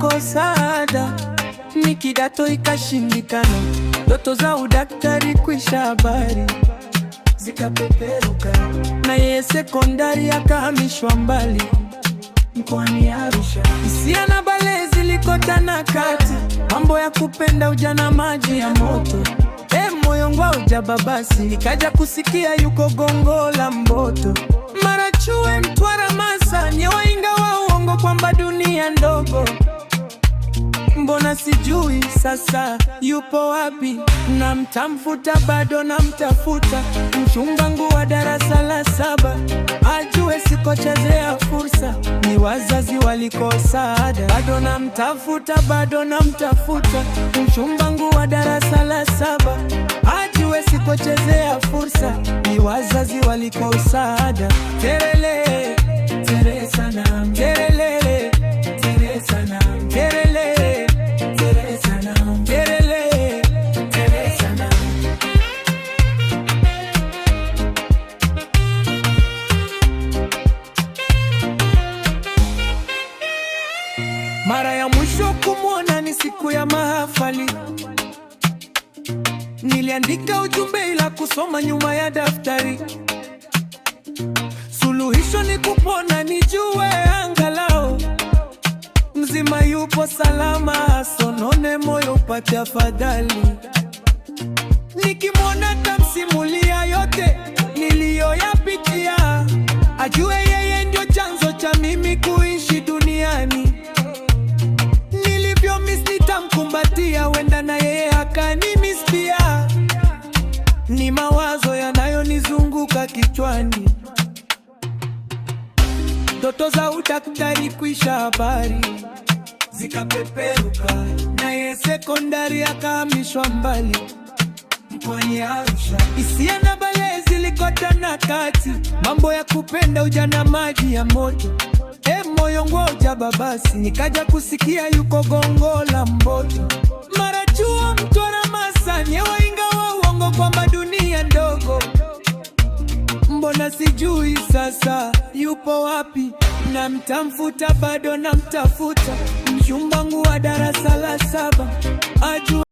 walikosa ada, ni kidato ikashindikana, ndoto za udaktari kwisha habari zikapeperuka, na yeye sekondari akahamishwa mbali mkoani Arusha. Hisia na bale zilikotana kati, mambo ya kupenda ujana maji ya moto. Moyo wangu jababasi, nikaja kusikia yuko Gongo la Mboto. Mara Chuo Mtwara Masani, wainga wa uongo kwamba dunia ndogo. Mbona sijui sasa yupo wapi? Namtafuta bado namtafuta, mchumbangu wa darasa la 7 ajue sikochezea fursa, ni wazazi walikosa ada. Bado namtafuta, bado namtafuta, mchumbangu wa darasa la 7 ajue sikochezea fursa, ni wazazi walikosa ada. Terele, Teresa na terele, Teresa na terele. Mara ya mwisho kumwona ni siku ya mahafali, niliandika ujumbe ila kusoma nyuma ya daftari. Suluhisho ni kupona, nijue angalau mzima yupo salama, sonone moyo upate afadhali. Nikimwona tamsimulia yote niliyoyapitia, ajue yeye ndio chanzo cha mimi kuishi duniani. Nitamkumbatia, wenda na yeye akanimiss pia. Ni mawazo yanayonizunguka kichwani, ndoto za udaktari kwisha habari zikapeperuka, na yeye sekondari akahamishwa mbali mkoani Arusha. Hisia na bale zilikotana kati, mambo ya kupenda ujana maji ya moto. Moyo wangu jababasi, nikaja kusikia yuko Gongo la Mboto. Mara Chuo Mtwara Masani, wainga wa uongo kwamba dunia ndogo. Mbona sijui sasa yupo wapi? Namtafuta bado namtafuta, mchumbangu wa darasa la 7 ajue